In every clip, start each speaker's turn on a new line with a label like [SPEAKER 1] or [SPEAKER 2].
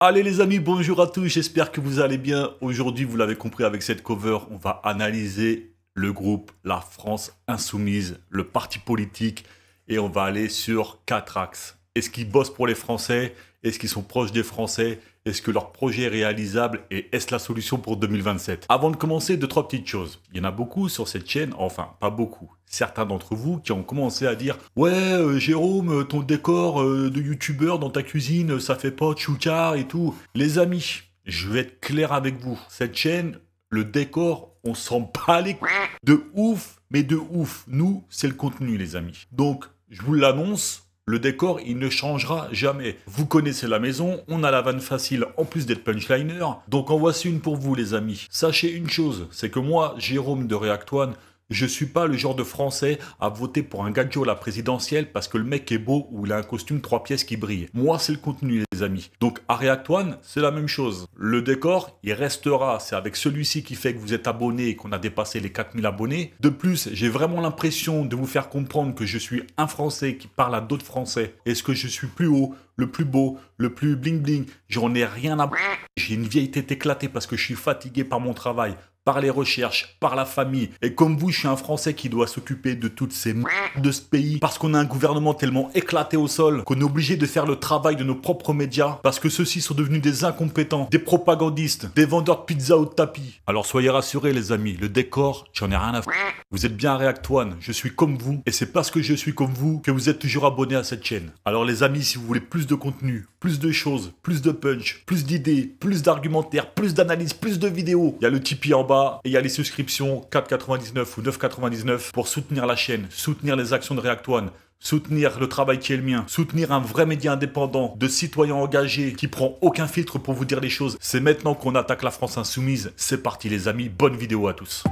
[SPEAKER 1] Allez les amis, bonjour à tous, j'espère que vous allez bien. Aujourd'hui, vous l'avez compris avec cette cover, on va analyser le groupe La France Insoumise, le parti politique, et on va aller sur 4 axes. Est-ce qu'ils bossent pour les Français? Est-ce qu'ils sont proches des Français? Est-ce que leur projet est réalisable? Et est-ce la solution pour 2027? Avant de commencer, 2-3 petites choses. Il y en a beaucoup sur cette chaîne, enfin pas beaucoup. Certains d'entre vous qui ont commencé à dire « Ouais, Jérôme, ton décor de youtubeur dans ta cuisine, ça fait pas de choucard et tout. » Les amis, je vais être clair avec vous. Cette chaîne, le décor, on s'en bat les couilles de ouf, mais de ouf. Nous, c'est le contenu, les amis. Donc, je vous l'annonce. Le décor, il ne changera jamais. Vous connaissez la maison, on a la vanne facile en plus d'être punchliner. Donc en voici une pour vous les amis. Sachez une chose, c'est que moi, Jérôme de React One, je suis pas le genre de Français à voter pour un gadget à la présidentielle parce que le mec est beau ou il a un costume 3 pièces qui brille. Moi, c'est le contenu, les amis. Donc, à React One, c'est la même chose. Le décor, il restera. C'est avec celui-ci qui fait que vous êtes abonné et qu'on a dépassé les 4000 abonnés. De plus, j'ai vraiment l'impression de vous faire comprendre que je suis un Français qui parle à d'autres Français. Est-ce que je suis plus haut, le plus beau, le plus bling bling? J'en ai rien à... J'ai une vieille tête éclatée parce que je suis fatigué par mon travail, par les recherches, par la famille. Et comme vous, je suis un Français qui doit s'occuper de toutes ces de ce pays parce qu'on a un gouvernement tellement éclaté au sol qu'on est obligé de faire le travail de nos propres médias parce que ceux-ci sont devenus des incompétents, des propagandistes, des vendeurs de pizza au tapis. Alors soyez rassurés les amis, le décor, j'en ai rien à foutre. Vous êtes bien à React One, je suis comme vous et c'est parce que je suis comme vous que vous êtes toujours abonnés à cette chaîne. Alors les amis, si vous voulez plus de contenu, plus de choses, plus de punch, plus d'idées, plus d'argumentaires, plus d'analyses, plus de vidéos, il y a le Tipeee en bas. Et il y a les souscriptions 4,99 ou 9,99 pour soutenir la chaîne, soutenir les actions de React One, soutenir le travail qui est le mien, soutenir un vrai média indépendant, de citoyens engagés qui prend aucun filtre pour vous dire les choses. C'est maintenant qu'on attaque la France Insoumise. C'est parti les amis, bonne vidéo à tous.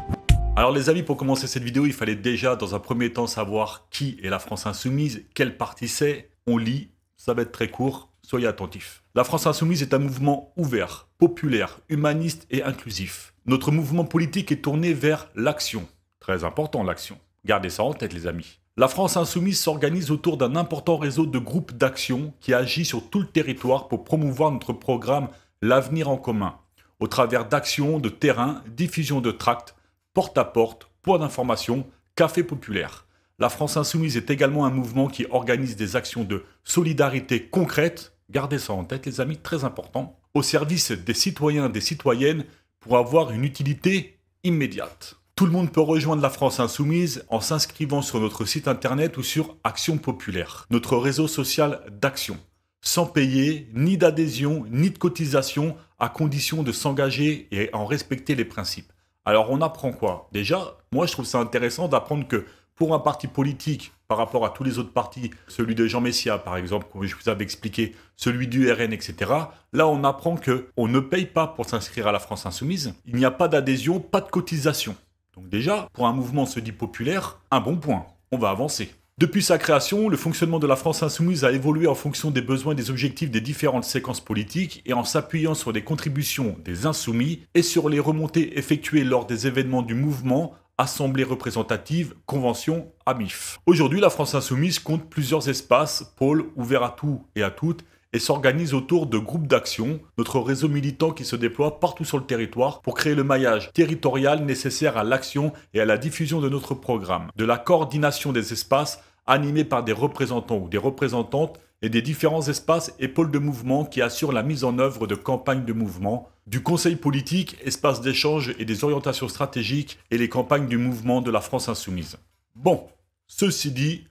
[SPEAKER 1] Alors les amis, pour commencer cette vidéo, il fallait déjà dans un premier temps savoir qui est la France Insoumise, quel parti c'est. On lit, ça va être très court, soyez attentifs. La France Insoumise est un mouvement ouvert, populaire, humaniste et inclusif. Notre mouvement politique est tourné vers l'action. Très important l'action. Gardez ça en tête les amis. La France Insoumise s'organise autour d'un important réseau de groupes d'action qui agit sur tout le territoire pour promouvoir notre programme L'avenir en commun, au travers d'actions de terrain, diffusion de tracts, porte-à-porte, points d'information, café populaire. La France Insoumise est également un mouvement qui organise des actions de solidarité concrètes, gardez ça en tête les amis, très important, au service des citoyens et des citoyennes pour avoir une utilité immédiate. Tout le monde peut rejoindre la France Insoumise en s'inscrivant sur notre site internet ou sur Action Populaire, notre réseau social d'action, sans payer ni d'adhésion ni de cotisation à condition de s'engager et en respecter les principes. Alors on apprend quoi? Déjà, moi je trouve ça intéressant d'apprendre que pour un parti politique, par rapport à tous les autres partis, celui de Jean Messia par exemple, comme je vous avais expliqué, celui du RN, etc., là on apprend qu'on ne paye pas pour s'inscrire à la France Insoumise, il n'y a pas d'adhésion, pas de cotisation. Donc déjà, pour un mouvement se dit populaire, un bon point, on va avancer. Depuis sa création, le fonctionnement de la France Insoumise a évolué en fonction des besoins et des objectifs des différentes séquences politiques et en s'appuyant sur les contributions des insoumis et sur les remontées effectuées lors des événements du mouvement, Assemblée représentative, convention, AMIF. Aujourd'hui, la France Insoumise compte plusieurs espaces, pôles ouverts à tous et à toutes, et s'organise autour de groupes d'action, notre réseau militant qui se déploie partout sur le territoire pour créer le maillage territorial nécessaire à l'action et à la diffusion de notre programme, de la coordination des espaces animés par des représentants ou des représentantes et des différents espaces et pôles de mouvement qui assurent la mise en œuvre de campagnes de mouvement, du conseil politique, espace d'échange et des orientations stratégiques et les campagnes du mouvement de la France Insoumise. Bon, ceci dit,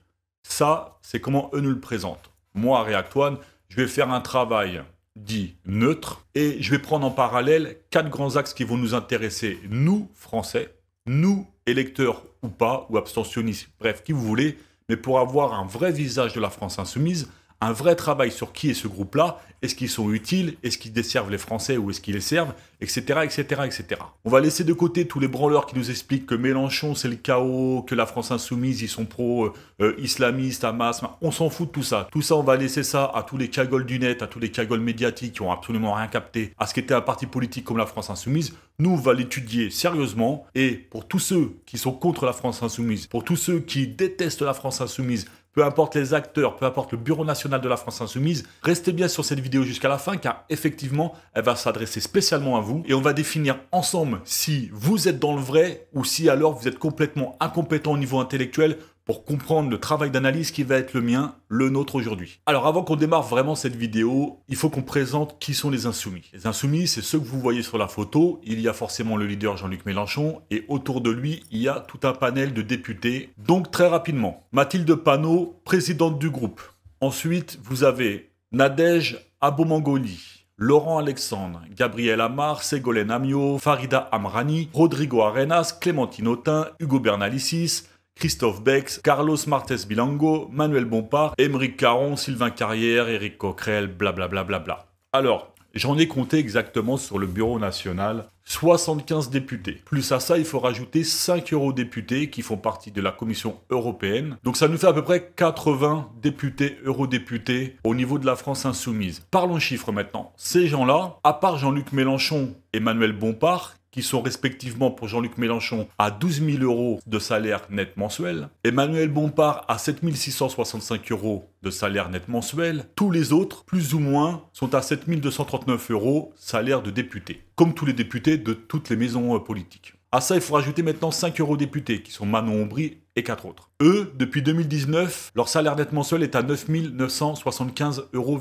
[SPEAKER 1] ça, c'est comment eux nous le présentent. Moi, à React One, je vais faire un travail dit neutre et je vais prendre en parallèle 4 grands axes qui vont nous intéresser, nous, Français, nous, électeurs ou pas, ou abstentionnistes, bref, qui vous voulez, mais pour avoir un vrai visage de la France Insoumise, un vrai travail sur qui est ce groupe-là, est-ce qu'ils sont utiles, est-ce qu'ils desservent les Français ou est-ce qu'ils les servent, etc., etc., etc. On va laisser de côté tous les branleurs qui nous expliquent que Mélenchon c'est le chaos, que la France Insoumise ils sont pro-islamistes, Hamas, on s'en fout de tout ça. Tout ça on va laisser ça à tous les cagoles du net, à tous les cagoles médiatiques qui ont absolument rien capté à ce qu'était un parti politique comme la France Insoumise. Nous on va l'étudier sérieusement et pour tous ceux qui sont contre la France Insoumise, pour tous ceux qui détestent la France Insoumise, peu importe les acteurs, peu importe le Bureau national de la France Insoumise, restez bien sur cette vidéo jusqu'à la fin car effectivement, elle va s'adresser spécialement à vous et on va définir ensemble si vous êtes dans le vrai ou si alors vous êtes complètement incompétent au niveau intellectuel pour comprendre le travail d'analyse qui va être le mien, le nôtre aujourd'hui. Alors avant qu'on démarre vraiment cette vidéo, il faut qu'on présente qui sont les Insoumis. Les Insoumis, c'est ceux que vous voyez sur la photo. Il y a forcément le leader Jean-Luc Mélenchon et autour de lui, il y a tout un panel de députés. Donc très rapidement, Mathilde Panot, présidente du groupe. Ensuite, vous avez Nadège Abomangoli, Laurent Alexandre, Gabriel Amar, Ségolène Amiot, Farida Amrani, Rodrigo Arenas, Clémentine Autain, Hugo Bernalicis, Christophe Bex, Carlos Martes Bilango, Manuel Bompard, Émeric Caron, Sylvain Carrière, Éric Coquerel, blablabla. Alors, j'en ai compté exactement sur le bureau national 75 députés. Plus à ça, il faut rajouter 5 eurodéputés qui font partie de la Commission européenne. Donc ça nous fait à peu près 80 députés, eurodéputés au niveau de la France insoumise. Parlons chiffres maintenant. Ces gens-là, à part Jean-Luc Mélenchon et Manuel Bompard, qui sont respectivement pour Jean-Luc Mélenchon à 12 000 euros de salaire net mensuel, Emmanuel Bompard à 7 665 euros de salaire net mensuel. Tous les autres, plus ou moins, sont à 7 239 euros salaire de député, comme tous les députés de toutes les maisons politiques. À ça, il faut rajouter maintenant 5 eurodéputés, qui sont Manon Aubry et 4 autres. Eux, depuis 2019, leur salaire net mensuel est à 9 975,42 euros.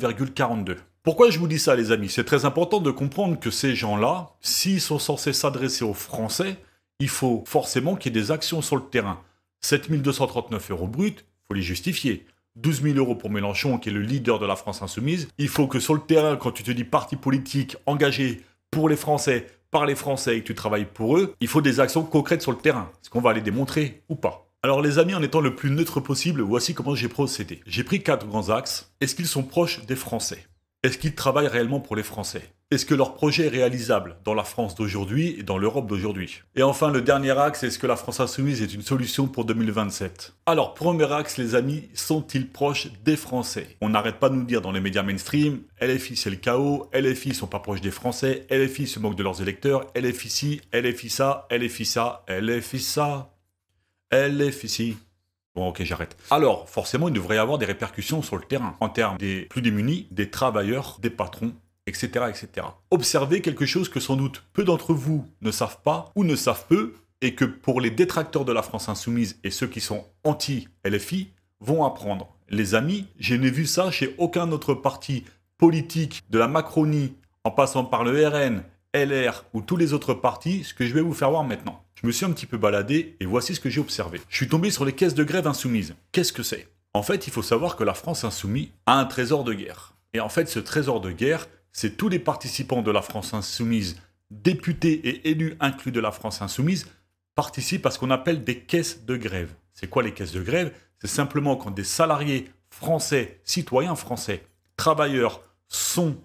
[SPEAKER 1] Pourquoi je vous dis ça, les amis? C'est très important de comprendre que ces gens-là, s'ils sont censés s'adresser aux Français, il faut forcément qu'il y ait des actions sur le terrain. 7 239 euros bruts, il faut les justifier. 12 000 euros pour Mélenchon, qui est le leader de la France insoumise. Il faut que sur le terrain, quand tu te dis parti politique engagé pour les Français, par les Français et que tu travailles pour eux, il faut des actions concrètes sur le terrain. Est-ce qu'on va les démontrer ou pas? Alors les amis, en étant le plus neutre possible, voici comment j'ai procédé. J'ai pris 4 grands axes. Est-ce qu'ils sont proches des Français? Est-ce qu'ils travaillent réellement pour les Français? Est-ce que leur projet est réalisable dans la France d'aujourd'hui et dans l'Europe d'aujourd'hui? Et enfin, le dernier axe, est-ce que la France insoumise est une solution pour 2027? Alors, premier axe, les amis, sont-ils proches des Français? On n'arrête pas de nous dire dans les médias mainstream, LFI c'est le chaos, LFI sont pas proches des Français, LFI se moquent de leurs électeurs, LFI ci, LFI ça, LFI ça, LFI ça, LFI ci. Bon, ok, j'arrête. Alors, forcément, il devrait y avoir des répercussions sur le terrain, en termes des plus démunis, des travailleurs, des patrons, etc., etc. Observez quelque chose que sans doute peu d'entre vous ne savent pas ou ne savent peu, et que pour les détracteurs de la France insoumise et ceux qui sont anti-LFI vont apprendre. Les amis, je n'ai vu ça chez aucun autre parti politique de la Macronie, en passant par le RN, LR ou tous les autres partis, ce que je vais vous faire voir maintenant. Je me suis un petit peu baladé et voici ce que j'ai observé. Je suis tombé sur les caisses de grève insoumises. Qu'est-ce que c'est? En fait, il faut savoir que la France insoumise a un trésor de guerre. Et en fait, ce trésor de guerre, c'est tous les participants de la France insoumise, députés et élus inclus de la France insoumise, participent à ce qu'on appelle des caisses de grève. C'est quoi les caisses de grève? C'est simplement quand des salariés français, citoyens français, travailleurs sont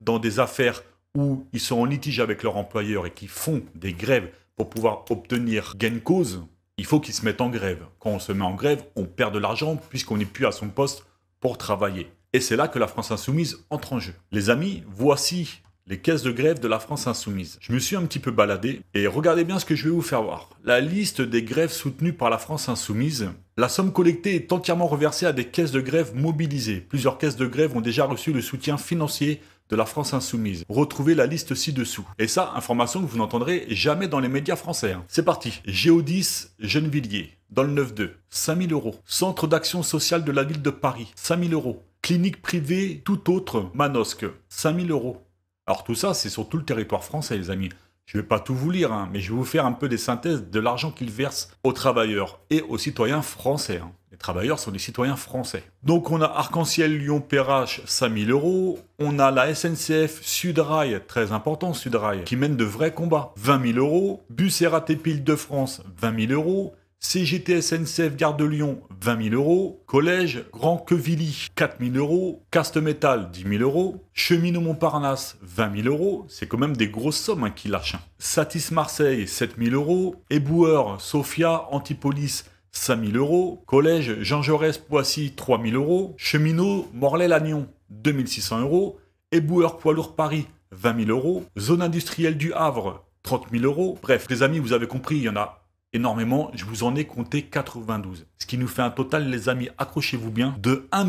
[SPEAKER 1] dans des affaires où ils sont en litige avec leur employeur et qui font des grèves pour pouvoir obtenir gain de cause, il faut qu'ils se mettent en grève. Quand on se met en grève, on perd de l'argent puisqu'on n'est plus à son poste pour travailler. Et c'est là que la France insoumise entre en jeu. Les amis, voici les caisses de grève de la France insoumise. Je me suis un petit peu baladé et regardez bien ce que je vais vous faire voir. La liste des grèves soutenues par la France insoumise. La somme collectée est entièrement reversée à des caisses de grève mobilisées. Plusieurs caisses de grève ont déjà reçu le soutien financier de la France insoumise. Retrouvez la liste ci-dessous. Et ça, information que vous n'entendrez jamais dans les médias français. C'est parti. Géodis Gennevilliers, dans le 9-2, 5 000 euros. Centre d'action sociale de la ville de Paris, 5 000 euros. Clinique privée, tout autre, Manosque, 5 000 euros. Alors tout ça, c'est sur tout le territoire français, les amis. Je ne vais pas tout vous lire, mais je vais vous faire un peu des synthèses de l'argent qu'ils versent aux travailleurs et aux citoyens français. Les travailleurs sont des citoyens français. Donc on a Arc-en-Ciel Lyon-Perrache, 5 000 euros. On a la SNCF Sudrail, très important Sudrail, qui mène de vrais combats, 20 000 euros. Bus RATP Île-de-France, 20 000 euros. CGT SNCF Gare de Lyon, 20 000 euros. Collège Grand Quevilly, 4 000 euros. Caste-Métal, 10 000 euros. Cheminot Montparnasse, 20 000 euros. C'est quand même des grosses sommes qu'ils lâchent. Satis Marseille, 7 000 euros. Éboueur Sofia Antipolis, 5 000 euros. Collège Jean Jaurès Poissy, 3 000 euros. Cheminot Morlaix-Lannion, 2 600 euros. Éboueur Poids Lourd Paris, 20 000 euros. Zone industrielle du Havre, 30 000 euros. Bref, les amis, vous avez compris, il y en a énormément, je vous en ai compté 92. Ce qui nous fait un total, les amis, accrochez-vous bien, de 1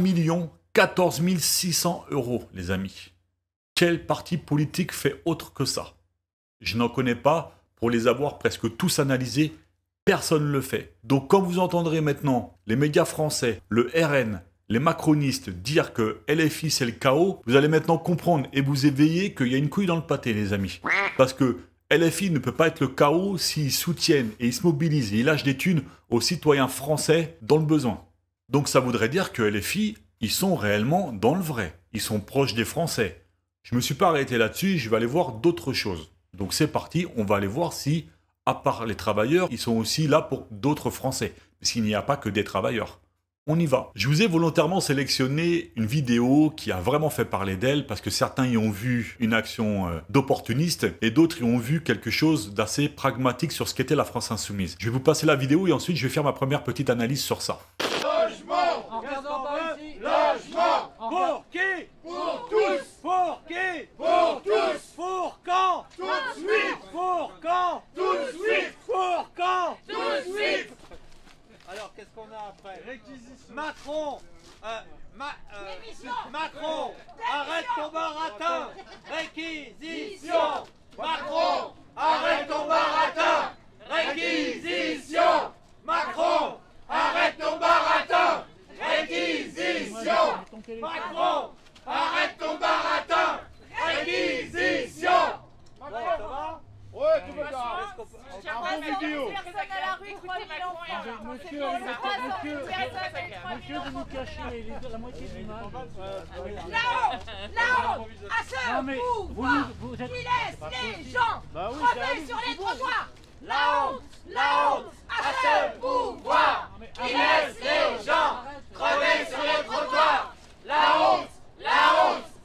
[SPEAKER 1] 14 600 €, les amis. Quel parti politique fait autre que ça? Je n'en connais pas. Pour les avoir presque tous analysés, personne ne le fait. Donc quand vous entendrez maintenant les médias français, le RN, les macronistes dire que LFI c'est le chaos, vous allez maintenant comprendre et vous éveiller qu'il y a une couille dans le pâté, les amis. Parce que LFI ne peut pas être le chaos s'ils soutiennent et ils se mobilisent et ils lâchent des thunes aux citoyens français dans le besoin. Donc ça voudrait dire que LFI, ils sont réellement dans le vrai. Ils sont proches des Français. Je ne me suis pas arrêté là-dessus, je vais aller voir d'autres choses. Donc c'est parti, on va aller voir si, à part les travailleurs, ils sont aussi là pour d'autres Français. Parce qu'il n'y a pas que des travailleurs. On y va. Je vous ai volontairement sélectionné une vidéo qui a vraiment fait parler d'elle parce que certains y ont vu une action d'opportuniste et d'autres y ont vu quelque chose d'assez pragmatique sur ce qu'était la France insoumise. Je vais vous passer la vidéo et ensuite je vais faire ma première petite analyse sur ça.
[SPEAKER 2] Logement. En regardant par ici. Logement. Pour qui? Pour tous. Pour qui? Pour tous. Pour quand? Tout de suite. Pour quand? Tout de suite. Pour quand? Tout de suite. Alors qu'est-ce qu'on a après? Réquisition. Macron. Macron. Arrête ton baratin. Réquisition. Macron. Arrête ton baratin. Réquisition. Macron. Arrête ton baratin. Réquisition. Macron. Arrête ton baratin. Réquisition. Macron, ça va? Ouais, tout va bien. Un bon vidéo. Monsieur, vous nous cachez la moitié du mal.
[SPEAKER 3] Là-haut, à ce pouvoir qui laisse les gens crever sur les trottoirs. La honte, à ce pouvoir qui laisse les gens crever sur les trottoirs. La honte,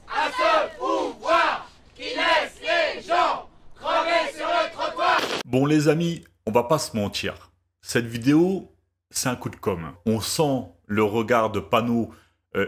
[SPEAKER 3] à ce pouvoir qui laisse les gens crever sur le trottoir.
[SPEAKER 1] Bon les amis, on va pas se mentir. Cette vidéo, c'est un coup de com'. On sent le regard de Panot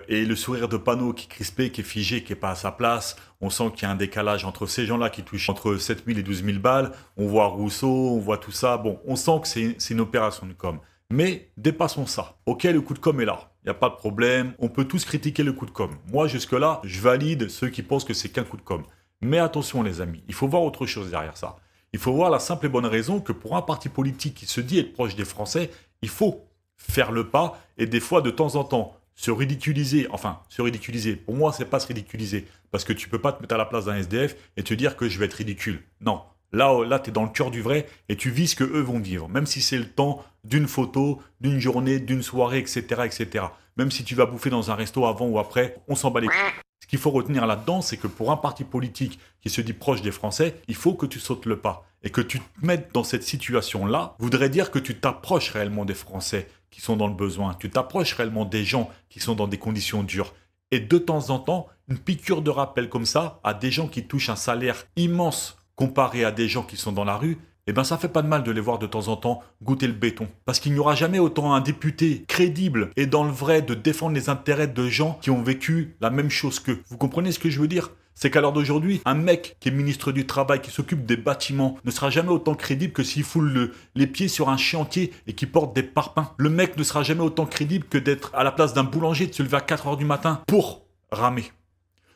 [SPEAKER 1] et le sourire de Panot qui est crispé, qui est figé, qui n'est pas à sa place. On sent qu'il y a un décalage entre ces gens-là qui touchent entre 7 000 et 12 000 balles. On voit Rousseau, on voit tout ça. Bon, on sent que c'est une opération de com'. Mais dépassons ça. Ok, le coup de com' est là. Il n'y a pas de problème. On peut tous critiquer le coup de com'. Moi, jusque-là, je valide ceux qui pensent que c'est qu'un coup de com'. Mais attention les amis, il faut voir autre chose derrière ça. Il faut voir la simple et bonne raison que pour un parti politique qui se dit être proche des Français, il faut faire le pas et des fois de temps en temps se ridiculiser. Enfin, se ridiculiser. Pour moi, c'est pas se ridiculiser parce que tu peux pas te mettre à la place d'un SDF et te dire que je vais être ridicule. Non. Là tu es dans le cœur du vrai et tu vis ce que eux vont vivre. Même si c'est le temps d'une photo, d'une journée, d'une soirée, etc., etc. Même si tu vas bouffer dans un resto avant ou après, on s'en bat les couilles. Ce qu'il faut retenir là-dedans, c'est que pour un parti politique qui se dit proche des Français, il faut que tu sautes le pas. Et que tu te mettes dans cette situation-là, voudrait dire que tu t'approches réellement des Français qui sont dans le besoin. Tu t'approches réellement des gens qui sont dans des conditions dures. Et de temps en temps, une piqûre de rappel comme ça, à des gens qui touchent un salaire immense comparé à des gens qui sont dans la rue, eh ben ça fait pas de mal de les voir de temps en temps goûter le béton. Parce qu'il n'y aura jamais autant un député crédible et dans le vrai de défendre les intérêts de gens qui ont vécu la même chose qu'eux. Vous comprenez ce que je veux dire? C'est qu'à l'heure d'aujourd'hui, un mec qui est ministre du Travail, qui s'occupe des bâtiments, ne sera jamais autant crédible que s'il foule les pieds sur un chantier et qui porte des parpaings. Le mec ne sera jamais autant crédible que d'être à la place d'un boulanger, de se lever à 4 h du matin pour ramer.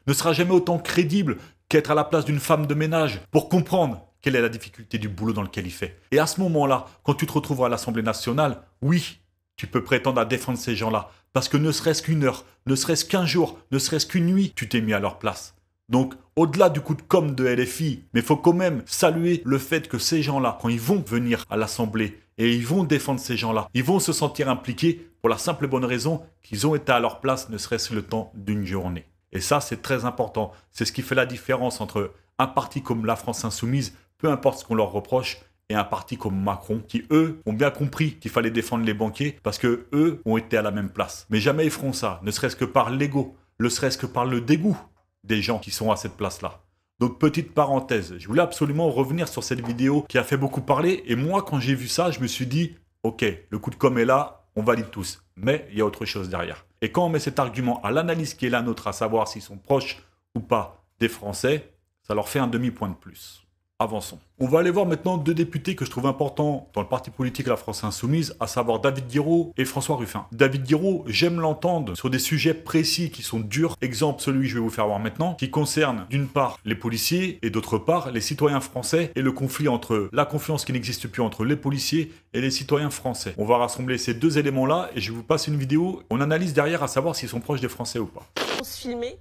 [SPEAKER 1] Ne sera jamais autant crédible qu'être à la place d'une femme de ménage pour comprendre quelle est la difficulté du boulot dans lequel il fait. Et à ce moment-là, quand tu te retrouves à l'Assemblée nationale, oui, tu peux prétendre à défendre ces gens-là. Parce que ne serait-ce qu'une heure, ne serait-ce qu'un jour, ne serait-ce qu'une nuit, tu t'es mis à leur place. Donc, au-delà du coup de com' de LFI, mais il faut quand même saluer le fait que ces gens-là, quand ils vont venir à l'Assemblée et ils vont défendre ces gens-là, ils vont se sentir impliqués pour la simple et bonne raison qu'ils ont été à leur place, ne serait-ce le temps d'une journée. Et ça, c'est très important. C'est ce qui fait la différence entre un parti comme la France Insoumise, peu importe ce qu'on leur reproche, et un parti comme Macron, qui eux ont bien compris qu'il fallait défendre les banquiers parce que eux ont été à la même place. Mais jamais ils feront ça, ne serait-ce que par l'ego, ne serait-ce que par le dégoût des gens qui sont à cette place-là. Donc petite parenthèse, je voulais absolument revenir sur cette vidéo qui a fait beaucoup parler, et moi quand j'ai vu ça, je me suis dit, ok, le coup de com' est là, on valide tous, mais il y a autre chose derrière. Et quand on met cet argument à l'analyse qui est la nôtre, à savoir s'ils sont proches ou pas des Français, ça leur fait un demi-point de plus. Avançons. On va aller voir maintenant deux députés que je trouve importants dans le parti politique La France Insoumise, à savoir David Guiraud et François Ruffin. David Guiraud, j'aime l'entendre sur des sujets précis qui sont durs. Exemple, celui que je vais vous faire voir maintenant, qui concerne d'une part les policiers et d'autre part les citoyens français et le conflit entre la confiance qui n'existe plus entre les policiers et les citoyens français. On va rassembler ces deux éléments-là et je vais vous passer une vidéo. On analyse derrière à savoir s'ils sont proches des Français ou pas.
[SPEAKER 4] On se filmait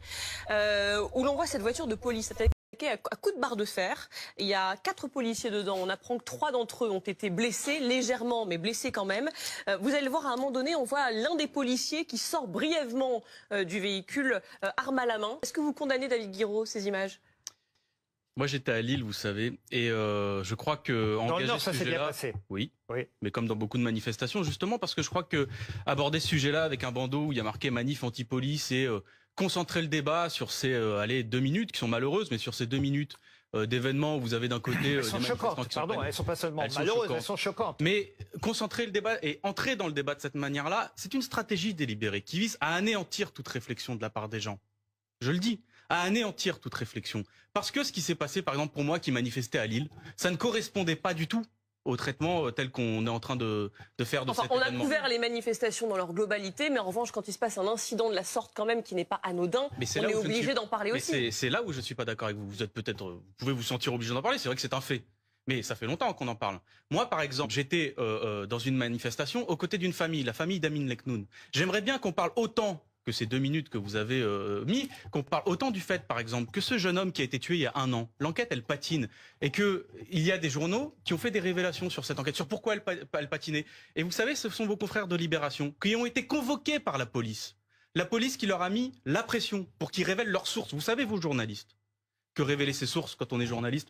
[SPEAKER 4] où l'on voit cette voiture de police à coups de barre de fer. Il y a 4 policiers dedans. On apprend que 3 d'entre eux ont été blessés, légèrement, mais blessés quand même. Vous allez le voir, à un moment donné, on voit l'un des policiers qui sort brièvement du véhicule, arme à la main. Est-ce que vous condamnez, David Guiraud, ces images ?
[SPEAKER 5] Moi, j'étais à Lille, vous savez, et je crois que
[SPEAKER 2] dans le Nord, ça s'est bien passé.
[SPEAKER 5] Oui, mais comme dans beaucoup de manifestations, justement, parce que je crois que aborder ce sujet-là avec un bandeau où il y a marqué manif anti-police et concentrer le débat sur ces 2 minutes qui sont malheureuses, mais sur ces 2 minutes d'événements où vous avez d'un côté
[SPEAKER 2] elles sont choquantes, pardon, elles sont pas seulement malheureuses, elles sont choquantes.
[SPEAKER 5] Mais concentrer le débat et entrer dans le débat de cette manière-là, c'est une stratégie délibérée qui vise à anéantir toute réflexion de la part des gens. Je le dis, à anéantir toute réflexion. Parce que ce qui s'est passé, par exemple, pour moi qui manifestais à Lille, ça ne correspondait pas du tout au traitement tel qu'on est en train de faire de cet événement.
[SPEAKER 4] On a couvert les manifestations dans leur globalité, mais en revanche, quand il se passe un incident de la sorte quand même qui n'est pas anodin, on est obligé d'en parler aussi.
[SPEAKER 5] C'est là où je ne suis pas d'accord avec vous. Vous êtes peut-être, vous pouvez vous sentir obligé d'en parler, c'est vrai que c'est un fait. Mais ça fait longtemps qu'on en parle. Moi, par exemple, j'étais dans une manifestation aux côtés d'une famille, la famille d'Amin Leknoun. J'aimerais bien qu'on parle autant que ces 2 minutes que vous avez mis, qu'on parle autant du fait, par exemple, que ce jeune homme qui a été tué il y a 1 an, l'enquête, elle patine, et qu'il y a des journaux qui ont fait des révélations sur cette enquête, sur pourquoi elle patinait. Et vous savez, ce sont vos confrères de Libération qui ont été convoqués par la police qui leur a mis la pression pour qu'ils révèlent leurs sources. Vous savez, vous, journalistes, que révéler ses sources quand on est journaliste,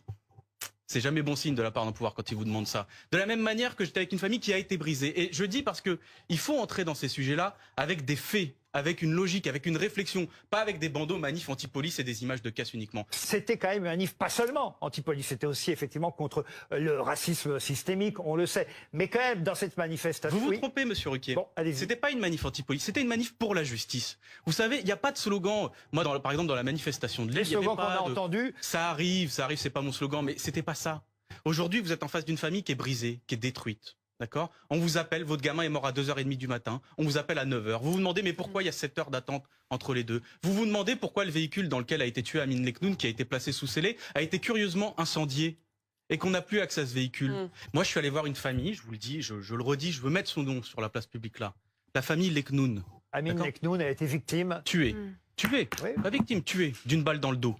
[SPEAKER 5] c'est jamais bon signe de la part d'un pouvoir quand il vous demande ça. De la même manière que j'étais avec une famille qui a été brisée. Et je dis parce que il faut entrer dans ces sujets-là avec des faits, avec une logique, avec une réflexion, pas avec des bandeaux manifs anti-police et des images de casse uniquement.
[SPEAKER 2] C'était quand même un manif pas seulement anti-police, c'était aussi effectivement contre le racisme systémique, on le sait. Mais quand même, dans cette manifestation...
[SPEAKER 5] Vous vous trompez, monsieur Ruquier.
[SPEAKER 2] Bon,
[SPEAKER 5] c'était pas une manif anti-police, c'était une manif pour la justice. Vous savez, il n'y a pas de slogan. Moi, par exemple, dans la manifestation de Lille, il y avait pas
[SPEAKER 2] qu'on a entendu.
[SPEAKER 5] Ça arrive, c'est pas mon slogan, mais c'était pas ça. Aujourd'hui, vous êtes en face d'une famille qui est brisée, qui est détruite. D'accord ? On vous appelle, votre gamin est mort à 2h30 du matin, on vous appelle à 9h. Vous vous demandez mais pourquoi il y a 7 heures d'attente entre les deux ? Vous vous demandez pourquoi le véhicule dans lequel a été tué Amin Leknoun, qui a été placé sous scellé, a été curieusement incendié et qu'on n'a plus accès à ce véhicule. Moi, je suis allé voir une famille, je vous le dis, je le redis, je veux mettre son nom sur la place publique là. La famille Leknoun.
[SPEAKER 2] Amin Leknoun a été victime.
[SPEAKER 5] Tué. Tué. Oui. Pas victime, tué. D'une balle dans le dos.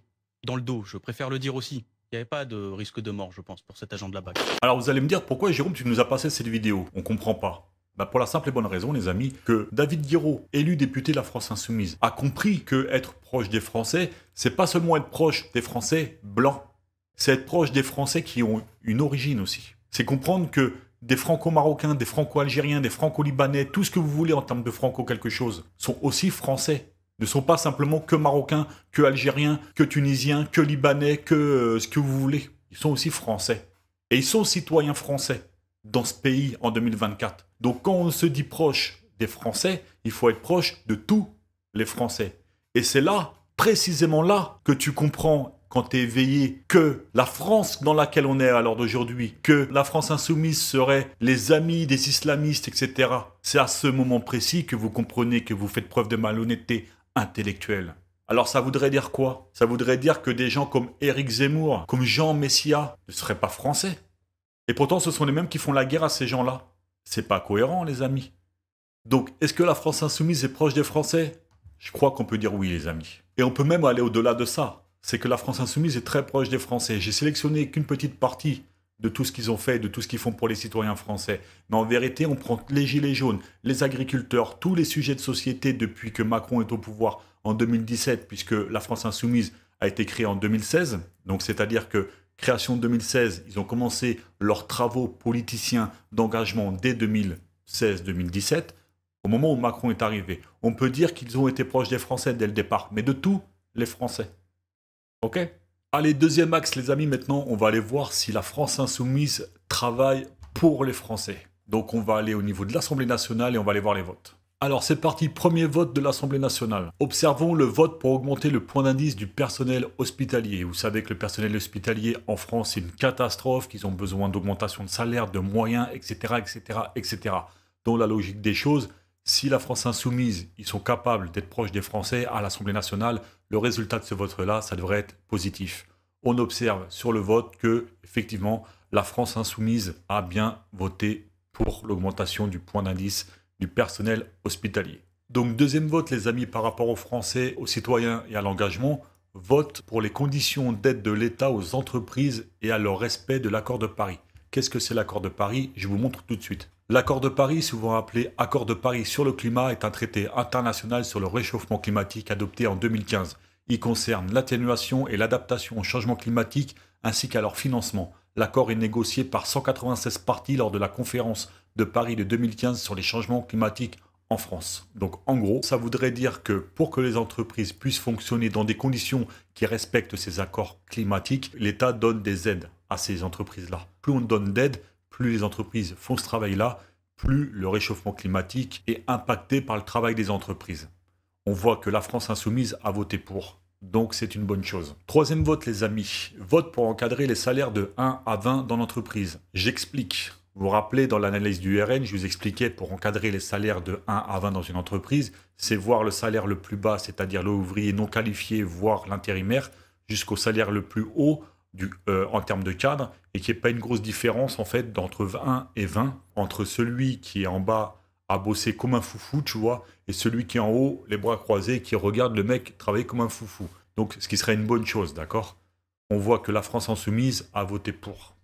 [SPEAKER 5] Dans le dos, je préfère le dire aussi. Il n'y avait pas de risque de mort, je pense, pour cet agent de la BAC.
[SPEAKER 1] Alors vous allez me dire, pourquoi Jérôme, tu nous as passé cette vidéo? On comprend pas. Bah pour la simple et bonne raison, les amis, que David Guiraud, élu député de la France Insoumise, a compris que être proche des Français, c'est pas seulement être proche des Français blancs, c'est être proche des Français qui ont une origine aussi. C'est comprendre que des franco-marocains, des franco-algériens, des franco-libanais, tout ce que vous voulez en termes de franco quelque chose, sont aussi français. Ne sont pas simplement que marocains, que algériens, que tunisiens, que libanais, que ce que vous voulez. Ils sont aussi français. Et ils sont citoyens français dans ce pays en 2024. Donc quand on se dit proche des Français, il faut être proche de tous les Français. Et c'est là, précisément là, que tu comprends quand tu es éveillé que la France dans laquelle on est à l'heure d'aujourd'hui, que la France insoumise serait les amis des islamistes, etc. C'est à ce moment précis que vous comprenez que vous faites preuve de malhonnêteté intellectuelle. Alors ça voudrait dire quoi? Ça voudrait dire que des gens comme Éric Zemmour, comme Jean Messia, ne seraient pas français. Et pourtant ce sont les mêmes qui font la guerre à ces gens-là. C'est pas cohérent, les amis. Donc, est-ce que la France insoumise est proche des Français? Je crois qu'on peut dire oui, les amis. Et on peut même aller au-delà de ça. C'est que la France insoumise est très proche des Français. J'ai sélectionné qu'une petite partie de tout ce qu'ils ont fait, de tout ce qu'ils font pour les citoyens français. Mais en vérité, on prend les gilets jaunes, les agriculteurs, tous les sujets de société depuis que Macron est au pouvoir en 2017, puisque la France insoumise a été créée en 2016. Donc, c'est-à-dire que création 2016, ils ont commencé leurs travaux politiciens d'engagement dès 2016-2017, au moment où Macron est arrivé. On peut dire qu'ils ont été proches des Français dès le départ, mais de tous les Français. Ok ? Allez, deuxième axe, les amis, maintenant, on va aller voir si la France insoumise travaille pour les Français. Donc, on va aller au niveau de l'Assemblée nationale et on va aller voir les votes. Alors c'est parti, premier vote de l'Assemblée nationale. Observons le vote pour augmenter le point d'indice du personnel hospitalier. Vous savez que le personnel hospitalier en France c'est une catastrophe, qu'ils ont besoin d'augmentation de salaire, de moyens, etc., etc., etc. Dans la logique des choses, si la France insoumise, ils sont capables d'être proches des Français à l'Assemblée nationale, le résultat de ce vote-là, ça devrait être positif. On observe sur le vote que, effectivement, la France insoumise a bien voté pour l'augmentation du point d'indice du personnel hospitalier. Donc deuxième vote les amis par rapport aux Français, aux citoyens et à l'engagement, vote pour les conditions d'aide de l'État aux entreprises et à leur respect de l'accord de Paris. Qu'est-ce que c'est l'accord de Paris? Je vous montre tout de suite. L'accord de Paris, souvent appelé accord de Paris sur le climat, est un traité international sur le réchauffement climatique adopté en 2015. Il concerne l'atténuation et l'adaptation au changement climatique ainsi qu'à leur financement. L'accord est négocié par 196 parties lors de la conférence de Paris de 2015 sur les changements climatiques en France. Donc en gros, ça voudrait dire que pour que les entreprises puissent fonctionner dans des conditions qui respectent ces accords climatiques, l'État donne des aides à ces entreprises-là. Plus on donne d'aide, plus les entreprises font ce travail-là, plus le réchauffement climatique est impacté par le travail des entreprises. On voit que la France insoumise a voté pour. Donc c'est une bonne chose. Troisième vote les amis, vote pour encadrer les salaires de 1 à 20 dans l'entreprise. J'explique. Vous vous rappelez, dans l'analyse du RN, je vous expliquais pour encadrer les salaires de 1 à 20 dans une entreprise, c'est voir le salaire le plus bas, c'est-à-dire l'ouvrier non qualifié, voire l'intérimaire, jusqu'au salaire le plus haut en termes de cadre, et qu'il n'y ait pas une grosse différence en fait d'entre 1 et 20, entre celui qui est en bas à bosser comme un foufou, tu vois, et celui qui est en haut, les bras croisés, qui regarde le mec travailler comme un foufou. Donc, ce qui serait une bonne chose, d'accord? On voit que la France insoumise a voté pour.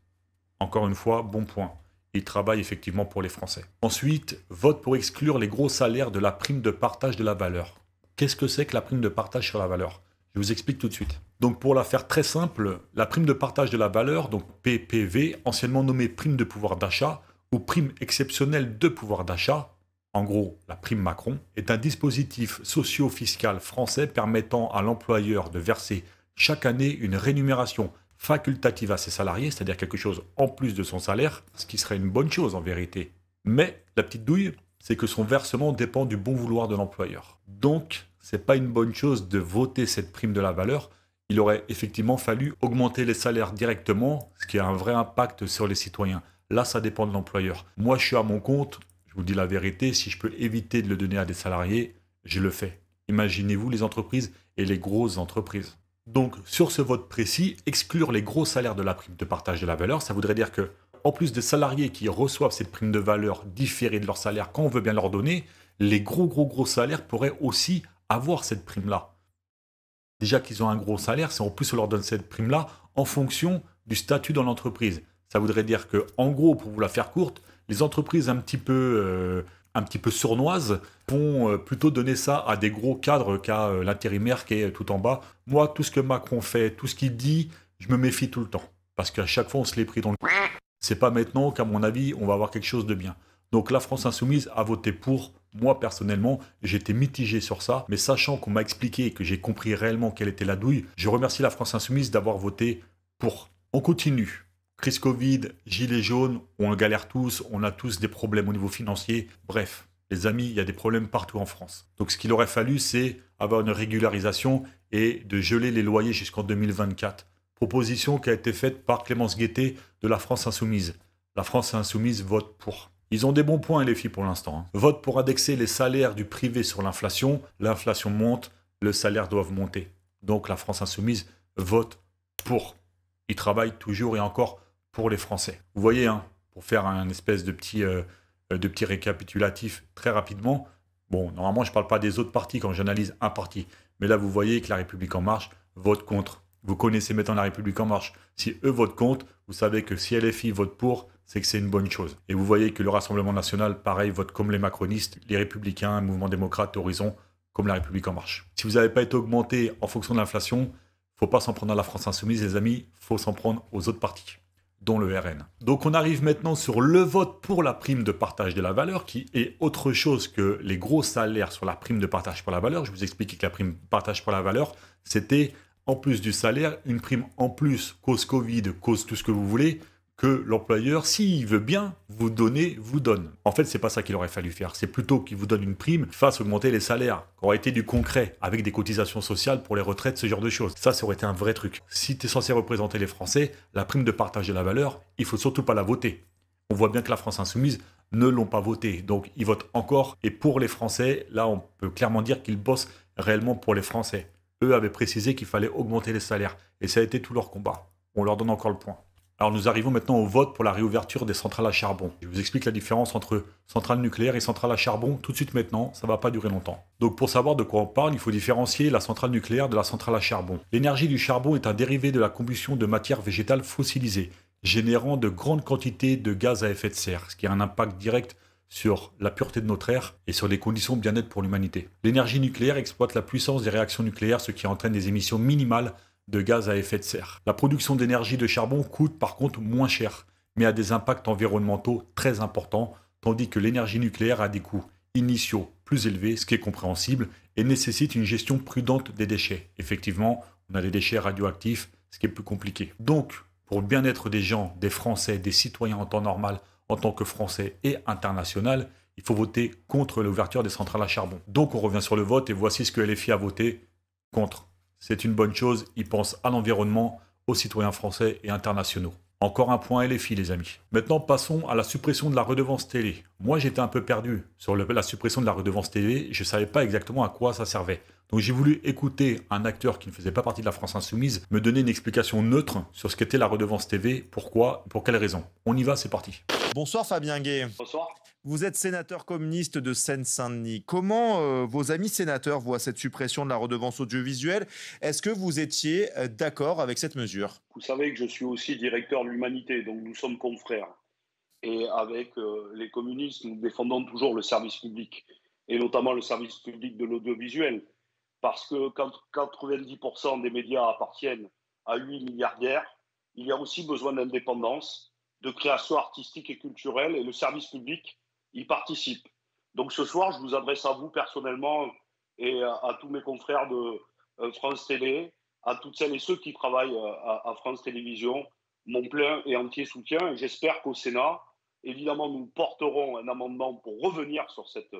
[SPEAKER 1] Encore une fois, bon point. Il travaille effectivement pour les Français. Ensuite, vote pour exclure les gros salaires de la prime de partage de la valeur. Qu'est-ce que c'est que la prime de partage sur la valeur? Je vous explique tout de suite. Donc pour la faire très simple, la prime de partage de la valeur, donc PPV, anciennement nommée prime de pouvoir d'achat ou prime exceptionnelle de pouvoir d'achat, en gros la prime Macron, est un dispositif socio-fiscal français permettant à l'employeur de verser chaque année une rémunération facultative à ses salariés, c'est-à-dire quelque chose en plus de son salaire, ce qui serait une bonne chose en vérité. Mais la petite douille, c'est que son versement dépend du bon vouloir de l'employeur. Donc, c'est pas une bonne chose de voter cette prime de la valeur. Il aurait effectivement fallu augmenter les salaires directement, ce qui a un vrai impact sur les citoyens. Là, ça dépend de l'employeur. Moi, je suis à mon compte, je vous dis la vérité, si je peux éviter de le donner à des salariés, je le fais. Imaginez-vous les entreprises et les grosses entreprises. Donc, sur ce vote précis, exclure les gros salaires de la prime de partage de la valeur, ça voudrait dire que, en plus des salariés qui reçoivent cette prime de valeur différée de leur salaire quand on veut bien leur donner, les gros salaires pourraient aussi avoir cette prime-là. Déjà qu'ils ont un gros salaire, si en plus on leur donne cette prime-là en fonction du statut dans l'entreprise. Ça voudrait dire que, en gros, pour vous la faire courte, les entreprises un petit peu sournoises vont plutôt donner ça à des gros cadres qu'à l'intérimaire qui est tout en bas. Moi, tout ce que Macron fait, tout ce qu'il dit, je me méfie tout le temps. Parce qu'à chaque fois, on se l'est pris dans le... C'est pas maintenant qu'à mon avis, on va avoir quelque chose de bien. Donc la France insoumise a voté pour. Moi, personnellement, j'étais mitigé sur ça. Mais sachant qu'on m'a expliqué et que j'ai compris réellement quelle était la douille, je remercie la France insoumise d'avoir voté pour. On continue. Crise Covid, gilets jaunes, on galère tous, on a tous des problèmes au niveau financier. Bref, les amis, il y a des problèmes partout en France. Donc ce qu'il aurait fallu, c'est avoir une régularisation et de geler les loyers jusqu'en 2024. Proposition qui a été faite par Clémence Guettet de la France insoumise. La France insoumise vote pour. Ils ont des bons points, les filles, pour l'instant. Vote pour indexer les salaires du privé sur l'inflation. L'inflation monte, le salaire doit monter. Donc la France insoumise vote pour. Ils travaillent toujours et encore pour les Français. Vous voyez, hein, pour faire un espèce de petit récapitulatif très rapidement, bon, normalement, je ne parle pas des autres partis quand j'analyse un parti. Mais là, vous voyez que la République En Marche vote contre. Vous connaissez maintenant la République En Marche. Si eux votent contre, vous savez que si LFI vote pour, c'est que c'est une bonne chose. Et vous voyez que le Rassemblement National, pareil, vote comme les macronistes, les Républicains, le Mouvement démocrate, Horizon, comme la République En Marche. Si vous n'avez pas été augmenté en fonction de l'inflation, il ne faut pas s'en prendre à la France insoumise, les amis, il faut s'en prendre aux autres partis, dont le RN. Donc on arrive maintenant sur le vote pour la prime de partage de la valeur, qui est autre chose que les gros salaires sur la prime de partage pour la valeur. Je vous explique que la prime de partage pour la valeur, c'était, en plus du salaire, une prime en plus, cause Covid, cause tout ce que vous voulez, que l'employeur, s'il veut bien vous donner, vous donne. En fait, c'est pas ça qu'il aurait fallu faire. C'est plutôt qu'il vous donne une prime, fasse augmenter les salaires, qui aurait été du concret, avec des cotisations sociales pour les retraites, ce genre de choses. Ça aurait été un vrai truc. Si tu es censé représenter les Français, la prime de partage de la valeur, il faut surtout pas la voter. On voit bien que la France Insoumise ne l'ont pas voté. Donc, ils votent encore. Et pour les Français, là, on peut clairement dire qu'ils bossent réellement pour les Français. Eux avaient précisé qu'il fallait augmenter les salaires. Et ça a été tout leur combat. On leur donne encore le point. Alors, nous arrivons maintenant au vote pour la réouverture des centrales à charbon. Je vous explique la différence entre centrales nucléaires et centrales à charbon tout de suite maintenant. Ça ne va pas durer longtemps. Donc, pour savoir de quoi on parle, il faut différencier la centrale nucléaire de la centrale à charbon. L'énergie du charbon est un dérivé de la combustion de matières végétales fossilisées, générant de grandes quantités de gaz à effet de serre, ce qui a un impact direct sur la pureté de notre air et sur les conditions de bien-être pour l'humanité. L'énergie nucléaire exploite la puissance des réactions nucléaires, ce qui entraîne des émissions minimales de gaz à effet de serre. La production d'énergie de charbon coûte par contre moins cher, mais a des impacts environnementaux très importants, tandis que l'énergie nucléaire a des coûts initiaux plus élevés, ce qui est compréhensible, et nécessite une gestion prudente des déchets. Effectivement, on a des déchets radioactifs, ce qui est plus compliqué. Donc, pour le bien-être des gens, des Français, des citoyens en temps normal, en tant que Français et international, il faut voter contre l'ouverture des centrales à charbon. Donc on revient sur le vote et voici ce que LFI a voté contre. C'est une bonne chose, ils pensent à l'environnement, aux citoyens français et internationaux. Encore un point LFI les amis. Maintenant passons à la suppression de la redevance télé. Moi j'étais un peu perdu sur la suppression de la redevance télé, je ne savais pas exactement à quoi ça servait. Donc j'ai voulu écouter un acteur qui ne faisait pas partie de la France Insoumise me donner une explication neutre sur ce qu'était la redevance TV, pourquoi, pour quelles raisons. On y va, c'est parti.
[SPEAKER 6] Bonsoir Fabien Gay.
[SPEAKER 7] Bonsoir.
[SPEAKER 6] Vous êtes sénateur communiste de Seine-Saint-Denis. Comment vos amis sénateurs voient cette suppression de la redevance audiovisuelle? Est-ce que vous étiez d'accord avec cette mesure?
[SPEAKER 7] Vous savez que je suis aussi directeur de l'Humanité, donc nous sommes confrères. Et avec les communistes, nous défendons toujours le service public, et notamment le service public de l'audiovisuel. Parce que quand 90% des médias appartiennent à 8 milliardaires, il y a aussi besoin d'indépendance, de création artistique et culturelle, et le service public y participe. Donc ce soir, je vous adresse à vous personnellement et à tous mes confrères de France Télé, à toutes celles et ceux qui travaillent à France Télévisions, mon plein et entier soutien. Et j'espère qu'au Sénat, évidemment, nous porterons un amendement pour revenir sur cette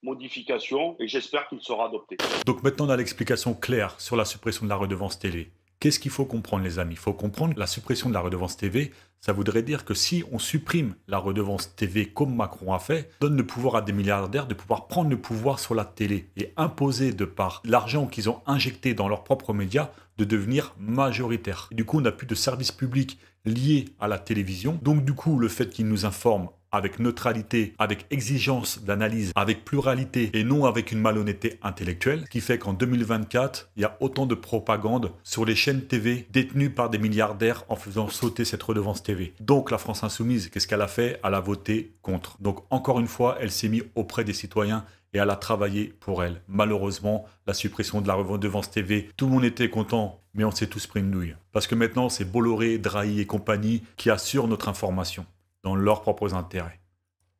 [SPEAKER 7] modification et j'espère qu'il sera adopté.
[SPEAKER 1] Donc maintenant, on a l'explication claire sur la suppression de la redevance télé. Qu'est-ce qu'il faut comprendre les amis? Il faut comprendre que la suppression de la redevance TV, ça voudrait dire que si on supprime la redevance TV comme Macron a fait, donne le pouvoir à des milliardaires de pouvoir prendre le pouvoir sur la télé et imposer de par l'argent qu'ils ont injecté dans leurs propres médias de devenir majoritaire. Et du coup, on n'a plus de service public lié à la télévision. Donc du coup, le fait qu'ils nous informent avec neutralité, avec exigence d'analyse, avec pluralité et non avec une malhonnêteté intellectuelle, qui fait qu'en 2024, il y a autant de propagande sur les chaînes TV détenues par des milliardaires en faisant sauter cette redevance TV. Donc la France Insoumise, qu'est-ce qu'elle a fait? Elle a voté contre. Donc encore une fois, elle s'est mise auprès des citoyens et elle a travaillé pour elle. Malheureusement, la suppression de la redevance TV, tout le monde était content, mais on s'est tous pris une douille. Parce que maintenant, c'est Bolloré, Drahi et compagnie qui assurent notre information dans leurs propres intérêts.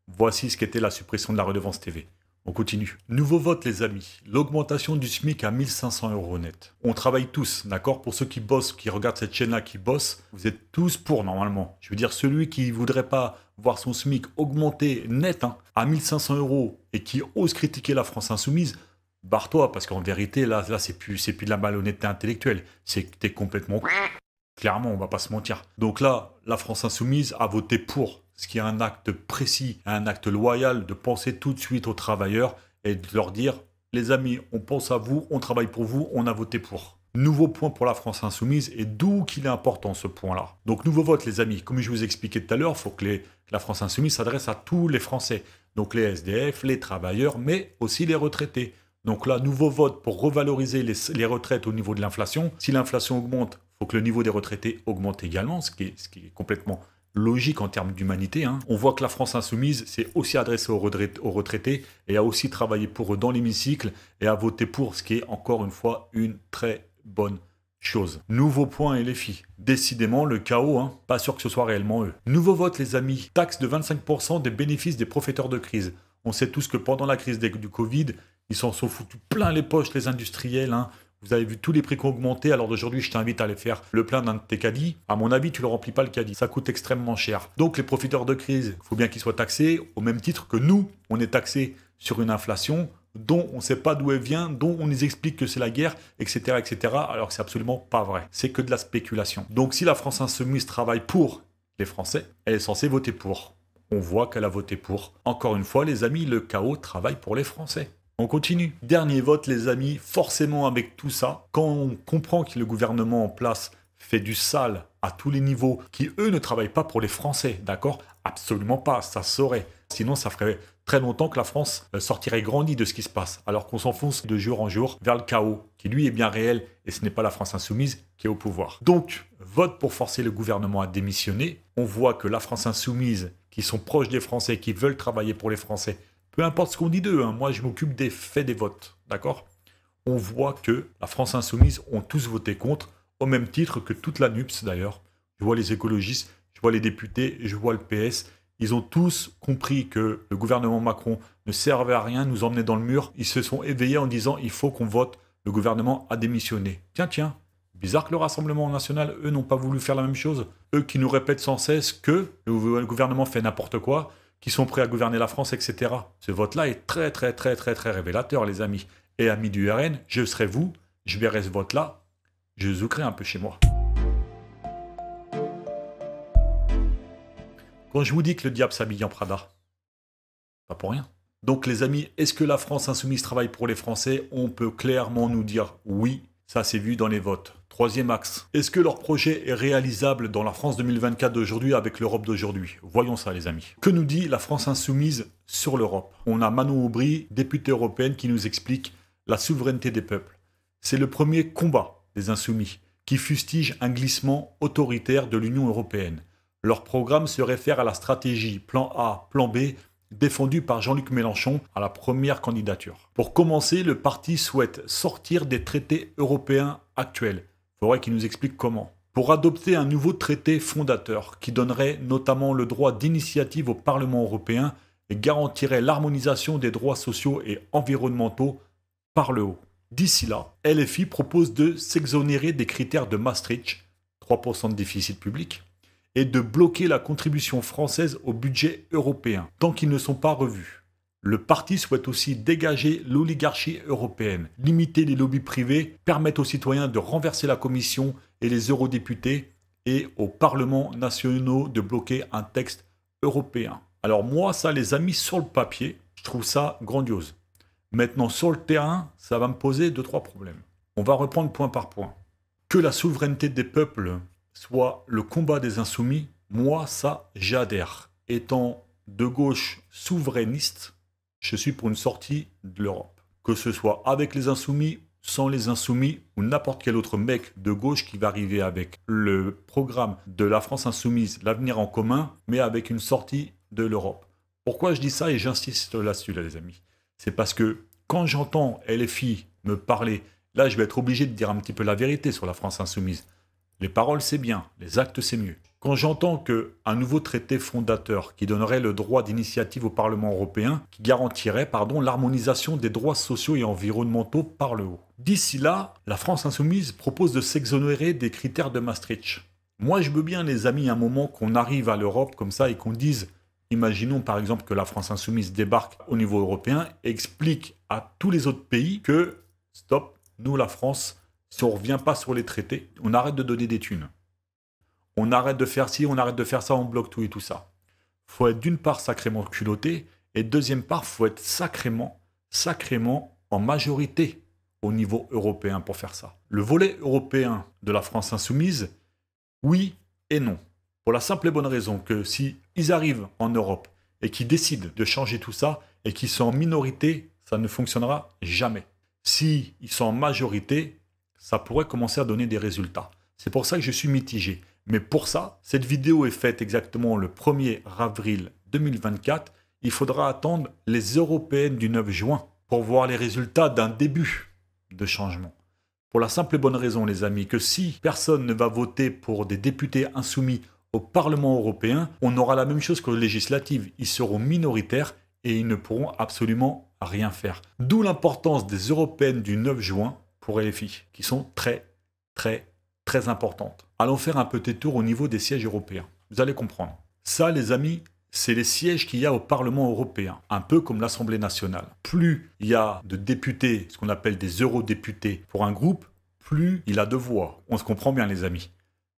[SPEAKER 1] Voici ce qu'était la suppression de la redevance TV. On continue. Nouveau vote les amis, l'augmentation du SMIC à 1 500 € net. On travaille tous, d'accord? Pour ceux qui bossent, qui regardent cette chaîne-là, qui bossent, vous êtes tous pour normalement. Je veux dire, celui qui ne voudrait pas voir son SMIC augmenter net à 1 500 € et qui ose critiquer la France Insoumise, barre-toi, parce qu'en vérité, là c'est plus de la malhonnêteté intellectuelle, c'est que t'es complètement... Clairement, on va pas se mentir. Donc là, la France Insoumise a voté pour, ce qui est un acte précis, un acte loyal de penser tout de suite aux travailleurs et de leur dire « Les amis, on pense à vous, on travaille pour vous, on a voté pour ». Nouveau point pour la France Insoumise et d'où qu'il est important ce point-là. Donc nouveau vote les amis, comme je vous expliquais tout à l'heure, il faut que la France Insoumise s'adresse à tous les Français. Donc les SDF, les travailleurs, mais aussi les retraités. Donc là, nouveau vote pour revaloriser les retraites au niveau de l'inflation. Si l'inflation augmente, il faut que le niveau des retraités augmente également, ce qui est complètement logique en termes d'humanité. On voit que la France Insoumise s'est aussi adressée aux retraités et a aussi travaillé pour eux dans l'hémicycle et a voté pour, ce qui est encore une fois une très bonne chose. Nouveau point LFI. Décidément, le chaos, pas sûr que ce soit réellement eux. Nouveau vote les amis. Taxe de 25% des bénéfices des profiteurs de crise. On sait tous que pendant la crise du Covid, ils s'en sont foutus plein les poches, les industriels. Vous avez vu tous les prix qui ont augmenté, alors d'aujourd'hui, je t'invite à aller faire le plein d'un de tes caddies. À mon avis, tu ne le remplis pas le caddie. Ça coûte extrêmement cher. Donc, les profiteurs de crise, il faut bien qu'ils soient taxés au même titre que nous, on est taxés sur une inflation dont on ne sait pas d'où elle vient, dont on nous explique que c'est la guerre, etc., etc., alors que c'est absolument pas vrai. C'est que de la spéculation. Donc, si la France Insoumise travaille pour les Français, elle est censée voter pour. On voit qu'elle a voté pour. Encore une fois, les amis, le chaos travaille pour les Français. On continue. Dernier vote, les amis, forcément avec tout ça, quand on comprend que le gouvernement en place fait du sale à tous les niveaux, qui eux ne travaillent pas pour les Français, d'accord? Absolument pas, ça saurait. Sinon, ça ferait très longtemps que la France sortirait grandie de ce qui se passe, alors qu'on s'enfonce de jour en jour vers le chaos, qui lui est bien réel, et ce n'est pas la France Insoumise qui est au pouvoir. Donc, vote pour forcer le gouvernement à démissionner. On voit que la France Insoumise, qui sont proches des Français, qui veulent travailler pour les Français, peu importe ce qu'on dit d'eux, hein, moi je m'occupe des faits des votes, d'accord? On voit que la France Insoumise ont tous voté contre, au même titre que toute la NUPS d'ailleurs. Je vois les écologistes, je vois les députés, je vois le PS. Ils ont tous compris que le gouvernement Macron ne servait à rien, nous emmenait dans le mur. Ils se sont éveillés en disant il faut qu'on vote, le gouvernement a démissionné. Tiens, bizarre que le Rassemblement national, eux, n'ont pas voulu faire la même chose. Eux qui nous répètent sans cesse que le gouvernement fait n'importe quoi, qui sont prêts à gouverner la France, etc. Ce vote-là est très révélateur, les amis. Et amis du RN, je serai vous, je verrai ce vote-là, je zoukerai un peu chez moi. Quand je vous dis que le diable s'habille en Prada, pas pour rien. Donc les amis, est-ce que la France Insoumise travaille pour les Français? On peut clairement nous dire oui, ça s'est vu dans les votes. Troisième axe, est-ce que leur projet est réalisable dans la France 2024 d'aujourd'hui avec l'Europe d'aujourd'hui? Voyons ça les amis. Que nous dit la France Insoumise sur l'Europe? On a Manon Aubry, députée européenne, qui nous explique la souveraineté des peuples. C'est le premier combat des Insoumis, qui fustige un glissement autoritaire de l'Union européenne. Leur programme se réfère à la stratégie plan A, plan B, défendue par Jean-Luc Mélenchon à la première candidature. Pour commencer, le parti souhaite sortir des traités européens actuels. Il faudrait qu'il nous explique comment. Pour adopter un nouveau traité fondateur qui donnerait notamment le droit d'initiative au Parlement européen et garantirait l'harmonisation des droits sociaux et environnementaux par le haut. D'ici là, LFI propose de s'exonérer des critères de Maastricht, 3% de déficit public, et de bloquer la contribution française au budget européen, tant qu'ils ne sont pas revus. Le parti souhaite aussi dégager l'oligarchie européenne, limiter les lobbies privés, permettre aux citoyens de renverser la Commission et les eurodéputés, et aux parlements nationaux de bloquer un texte européen. Alors moi, ça les amis, sur le papier, je trouve ça grandiose. Maintenant, sur le terrain, ça va me poser 2-3 problèmes. On va reprendre point par point. Que la souveraineté des peuples soit le combat des insoumis, moi, ça, j'adhère. Étant de gauche souverainiste, je suis pour une sortie de l'Europe. Que ce soit avec les insoumis, sans les insoumis, ou n'importe quel autre mec de gauche qui va arriver avec le programme de la France insoumise, l'avenir en commun, mais avec une sortie de l'Europe. Pourquoi je dis ça et j'insiste là-dessus, là, les amis? C'est parce que quand j'entends LFI me parler, là, je vais être obligé de dire un petit peu la vérité sur la France insoumise. Les paroles, c'est bien, les actes, c'est mieux. Quand j'entends qu'un nouveau traité fondateur qui donnerait le droit d'initiative au Parlement européen, qui garantirait l'harmonisation des droits sociaux et environnementaux par le haut. D'ici là, la France insoumise propose de s'exonérer des critères de Maastricht. Moi, je veux bien, les amis, un moment qu'on arrive à l'Europe comme ça et qu'on dise, imaginons par exemple que la France insoumise débarque au niveau européen et explique à tous les autres pays que, stop, nous la France, si on ne revient pas sur les traités, on arrête de donner des thunes. On arrête de faire ci, on arrête de faire ça, on bloque tout et tout ça. Il faut être d'une part sacrément culotté, et deuxième part, il faut être sacrément en majorité au niveau européen pour faire ça. Le volet européen de la France insoumise, oui et non. Pour la simple et bonne raison que si ils arrivent en Europe et qu'ils décident de changer tout ça, et qu'ils sont en minorité, ça ne fonctionnera jamais. Si ils sont en majorité, ça pourrait commencer à donner des résultats. C'est pour ça que je suis mitigé. Mais pour ça, cette vidéo est faite exactement le 1er avril 2024. Il faudra attendre les européennes du 9 juin pour voir les résultats d'un début de changement. Pour la simple et bonne raison, les amis, que si personne ne va voter pour des députés insoumis au Parlement européen, on aura la même chose que les législatives. Ils seront minoritaires et ils ne pourront absolument rien faire. D'où l'importance des européennes du 9 juin pour LFI, qui sont très, très, très importantes. Allons faire un petit tour au niveau des sièges européens. Vous allez comprendre. Ça, les amis, c'est les sièges qu'il y a au Parlement européen, un peu comme l'Assemblée nationale. Plus il y a de députés, ce qu'on appelle des eurodéputés pour un groupe, plus il a de voix. On se comprend bien, les amis.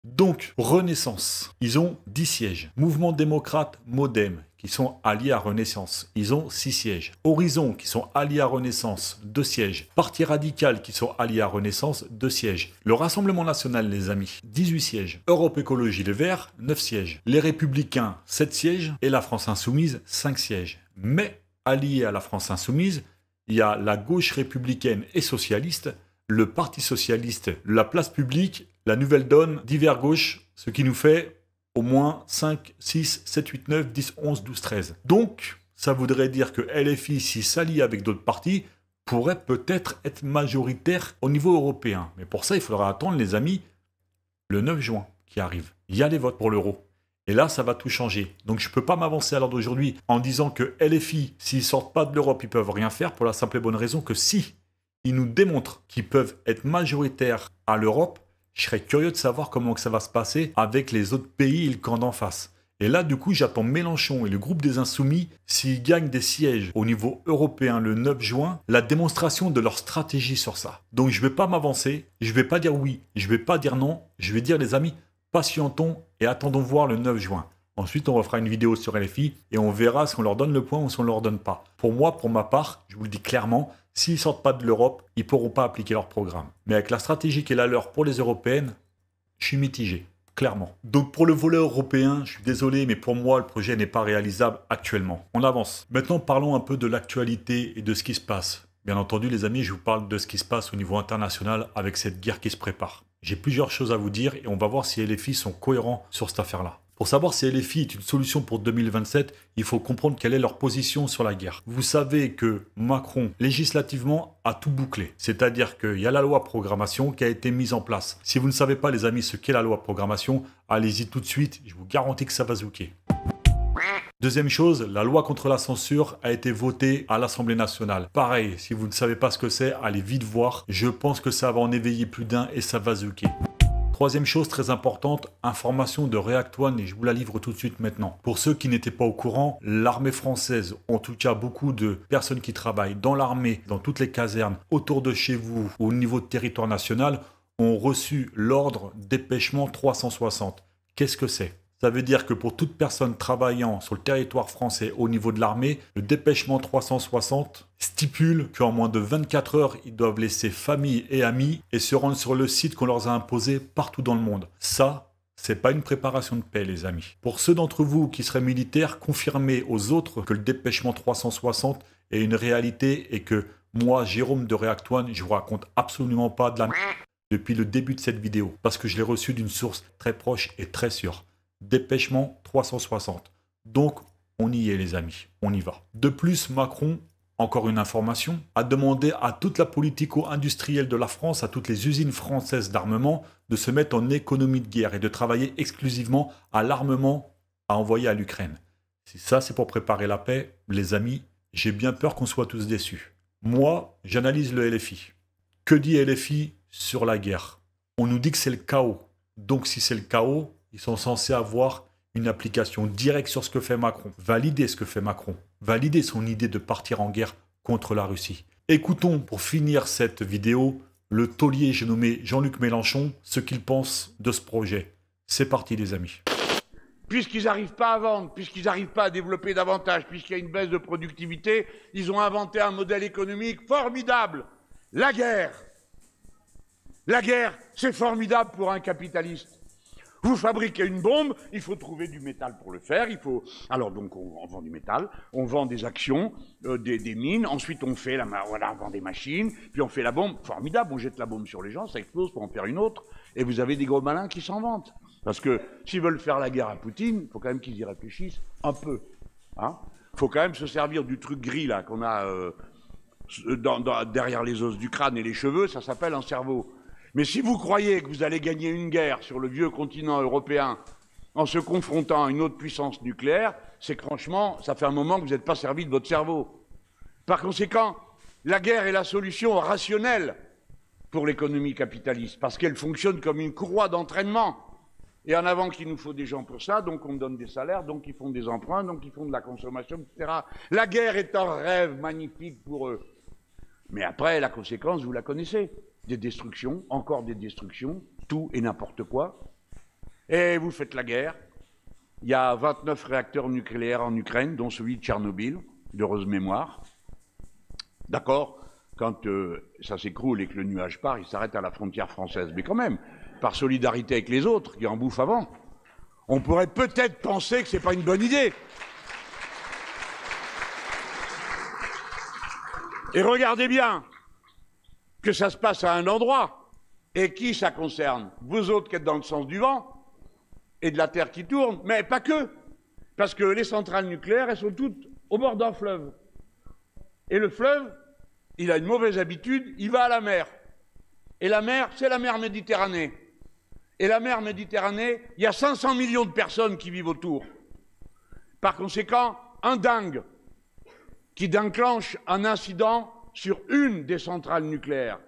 [SPEAKER 1] Donc, Renaissance, ils ont 10 sièges. Mouvement démocrate MoDem, qui sont alliés à Renaissance, ils ont 6 sièges. Horizon, qui sont alliés à Renaissance, 2 sièges. Parti radical, qui sont alliés à Renaissance, 2 sièges. Le Rassemblement national, les amis, 18 sièges. Europe Écologie Les Verts, 9 sièges. Les Républicains, 7 sièges. Et la France Insoumise, 5 sièges. Mais, alliés à la France Insoumise, il y a la gauche républicaine et socialiste, le Parti socialiste, la place publique, la nouvelle donne, divers gauche, ce qui nous fait au moins 5, 6, 7, 8, 9, 10, 11, 12, 13. Donc, ça voudrait dire que LFI, s'il s'allie avec d'autres partis, pourrait peut-être être majoritaire au niveau européen. Mais pour ça, il faudra attendre, les amis, le 9 juin qui arrive. Il y a les votes pour l'euro. Et là, ça va tout changer. Donc, je ne peux pas m'avancer à l'heure d'aujourd'hui en disant que LFI, s'ils ne sortent pas de l'Europe, ils ne peuvent rien faire, pour la simple et bonne raison que si ils nous démontrent qu'ils peuvent être majoritaires à l'Europe, je serais curieux de savoir comment que ça va se passer avec les autres pays et le camp d'en face. Et là, du coup, j'attends Mélenchon et le groupe des Insoumis, s'ils gagnent des sièges au niveau européen le 9 juin, la démonstration de leur stratégie sur ça. Donc, je ne vais pas m'avancer, je ne vais pas dire oui, je ne vais pas dire non, je vais dire, les amis, patientons et attendons voir le 9 juin. Ensuite, on refera une vidéo sur LFI et on verra si on leur donne le point ou si on ne leur donne pas. Pour moi, pour ma part, je vous le dis clairement, s'ils ne sortent pas de l'Europe, ils ne pourront pas appliquer leur programme. Mais avec la stratégie qui est la leur pour les européennes, je suis mitigé, clairement. Donc pour le volet européen, je suis désolé, mais pour moi, le projet n'est pas réalisable actuellement. On avance. Maintenant, parlons un peu de l'actualité et de ce qui se passe. Bien entendu, les amis, je vous parle de ce qui se passe au niveau international avec cette guerre qui se prépare. J'ai plusieurs choses à vous dire et on va voir si LFI sont cohérents sur cette affaire-là. Pour savoir si LFI est une solution pour 2027, il faut comprendre quelle est leur position sur la guerre. Vous savez que Macron, législativement, a tout bouclé. C'est-à-dire qu'il y a la loi programmation qui a été mise en place. Si vous ne savez pas, les amis, ce qu'est la loi programmation, allez-y tout de suite, je vous garantis que ça va zouker. Deuxième chose, la loi contre la censure a été votée à l'Assemblée nationale. Pareil, si vous ne savez pas ce que c'est, allez vite voir. Je pense que ça va en éveiller plus d'un et ça va zouker. Troisième chose très importante, information de React One et je vous la livre tout de suite maintenant. Pour ceux qui n'étaient pas au courant, l'armée française, en tout cas beaucoup de personnes qui travaillent dans l'armée, dans toutes les casernes, autour de chez vous, au niveau de territoire national, ont reçu l'ordre dépêchement 360. Qu'est-ce que c'est ? Ça veut dire que pour toute personne travaillant sur le territoire français au niveau de l'armée, le dépêchement 360 stipule qu'en moins de 24 heures, ils doivent laisser famille et amis et se rendre sur le site qu'on leur a imposé partout dans le monde. Ça, c'est pas une préparation de paix, les amis. Pour ceux d'entre vous qui seraient militaires, confirmez aux autres que le dépêchement 360 est une réalité et que moi, Jérôme de React One, je vous raconte absolument pas de la depuis le début de cette vidéo parce que je l'ai reçu d'une source très proche et très sûre. Dépêchement 360. Donc, on y est, les amis. On y va. De plus, Macron, encore une information, a demandé à toute la politico-industrielle de la France, à toutes les usines françaises d'armement, de se mettre en économie de guerre et de travailler exclusivement à l'armement à envoyer à l'Ukraine. Si ça, c'est pour préparer la paix, les amis, j'ai bien peur qu'on soit tous déçus. Moi, j'analyse le LFI. Que dit LFI sur la guerre? On nous dit que c'est le chaos. Donc, si c'est le chaos, ils sont censés avoir une application directe sur ce que fait Macron. Valider ce que fait Macron. Valider son idée de partir en guerre contre la Russie. Écoutons, pour finir cette vidéo, le taulier, j'ai nommé Jean-Luc Mélenchon, ce qu'il pense de ce projet. C'est parti, les amis.
[SPEAKER 8] Puisqu'ils n'arrivent pas à vendre, puisqu'ils n'arrivent pas à développer davantage, puisqu'il y a une baisse de productivité, ils ont inventé un modèle économique formidable. La guerre. La guerre, c'est formidable pour un capitaliste. Vous fabriquez une bombe, il faut trouver du métal pour le faire, alors donc on vend du métal, on vend des actions, des mines, ensuite on fait on vend des machines, puis on fait la bombe, formidable, on jette la bombe sur les gens, ça explose pour en faire une autre, et vous avez des gros malins qui s'en vantent. Parce que s'ils veulent faire la guerre à Poutine, il faut quand même qu'ils y réfléchissent un peu. Hein, faut quand même se servir du truc gris là qu'on a derrière les os du crâne et les cheveux, ça s'appelle un cerveau. Mais si vous croyez que vous allez gagner une guerre sur le vieux continent européen en se confrontant à une autre puissance nucléaire, c'est que franchement, ça fait un moment que vous n'êtes pas servi de votre cerveau. Par conséquent, la guerre est la solution rationnelle. pour l'économie capitaliste, parce qu'elle fonctionne comme une courroie d'entraînement. Et en avant qu'il nous faut des gens pour ça, donc on donne des salaires, donc ils font des emprunts, donc ils font de la consommation, etc. La guerre est un rêve magnifique pour eux. Mais après, la conséquence, vous la connaissez. Des destructions, encore des destructions, tout et n'importe quoi. Et vous faites la guerre. Il y a 29 réacteurs nucléaires en Ukraine, dont celui de Tchernobyl, d'heureuse mémoire. D'accord, quand ça s'écroule et que le nuage part, il s'arrête à la frontière française. Mais quand même, par solidarité avec les autres, qui en bouffent avant, on pourrait peut-être penser que ce n'est pas une bonne idée. Et regardez bien que ça se passe à un endroit. Et qui ça concerne? Vous autres qui êtes dans le sens du vent et de la terre qui tourne, mais pas que. Parce que les centrales nucléaires, elles sont toutes au bord d'un fleuve. Et le fleuve, il a une mauvaise habitude, il va à la mer. Et la mer, c'est la mer Méditerranée. Et la mer Méditerranée, il y a 500 millions de personnes qui vivent autour. Par conséquent, un dingue qui déclenche un incident sur une des centrales nucléaires.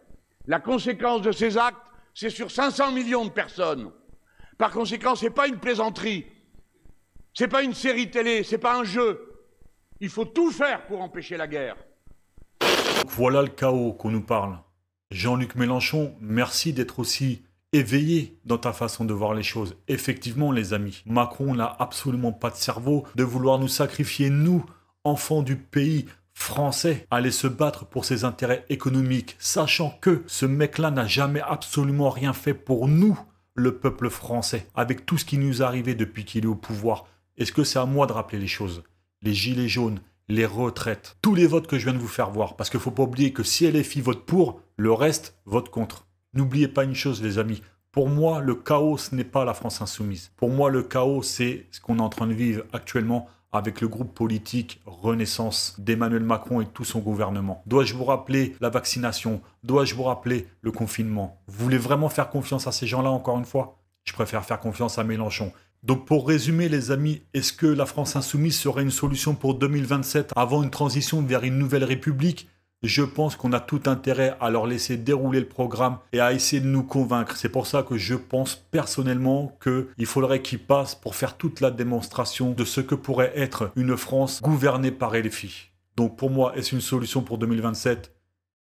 [SPEAKER 8] La conséquence de ces actes, c'est sur 500 millions de personnes. Par conséquent, ce n'est pas une plaisanterie, ce n'est pas une série télé, ce n'est pas un jeu. Il faut tout faire pour empêcher la guerre.
[SPEAKER 1] Voilà le chaos qu'on nous parle. Jean-Luc Mélenchon, merci d'être aussi éveillé dans ta façon de voir les choses. Effectivement, les amis, Macron n'a absolument pas de cerveau de vouloir nous sacrifier, nous, enfants du pays français, aller se battre pour ses intérêts économiques, sachant que ce mec-là n'a jamais absolument rien fait pour nous, le peuple français, avec tout ce qui nous est arrivé depuis qu'il est au pouvoir. Est-ce que c'est à moi de rappeler les choses? Les gilets jaunes, les retraites, tous les votes que je viens de vous faire voir, parce qu'il ne faut pas oublier que si LFI vote pour, le reste vote contre. N'oubliez pas une chose, les amis, pour moi, le chaos, ce n'est pas la France insoumise. Pour moi, le chaos, c'est ce qu'on est en train de vivre actuellement avec le groupe politique Renaissance d'Emmanuel Macron et tout son gouvernement. Dois-je vous rappeler la vaccination? Dois-je vous rappeler le confinement? Vous voulez vraiment faire confiance à ces gens-là, encore une fois? Je préfère faire confiance à Mélenchon. Donc pour résumer, les amis, est-ce que la France insoumise serait une solution pour 2027 avant une transition vers une nouvelle république? Je pense qu'on a tout intérêt à leur laisser dérouler le programme et à essayer de nous convaincre. C'est pour ça que je pense personnellement qu'il faudrait qu'ils passent pour faire toute la démonstration de ce que pourrait être une France gouvernée par LFI. Donc pour moi, est-ce une solution pour 2027?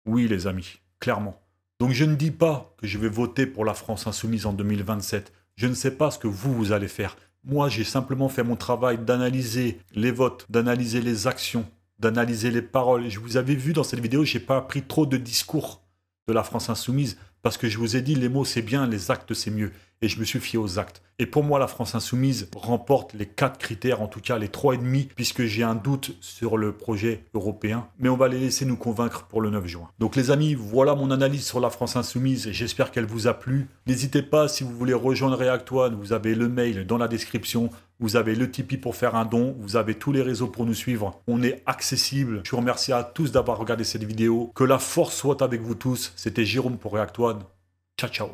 [SPEAKER 1] Oui, les amis, clairement. Donc je ne dis pas que je vais voter pour la France insoumise en 2027. Je ne sais pas ce que vous allez faire. Moi, j'ai simplement fait mon travail d'analyser les votes, d'analyser les actions, d'analyser les paroles. Je vous avais vu dans cette vidéo, je n'ai pas appris trop de discours de la France insoumise parce que je vous ai dit les mots c'est bien, les actes c'est mieux. Et je me suis fié aux actes. Et pour moi, la France insoumise remporte les 4 critères, en tout cas les 3,5, puisque j'ai un doute sur le projet européen. Mais on va les laisser nous convaincre pour le 9 juin. Donc les amis, voilà mon analyse sur la France insoumise. J'espère qu'elle vous a plu. N'hésitez pas, si vous voulez rejoindre React One, vous avez le mail dans la description. Vous avez le Tipeee pour faire un don. Vous avez tous les réseaux pour nous suivre. On est accessible. Je vous remercie à tous d'avoir regardé cette vidéo. Que la force soit avec vous tous. C'était Jérôme pour React One. Ciao, ciao.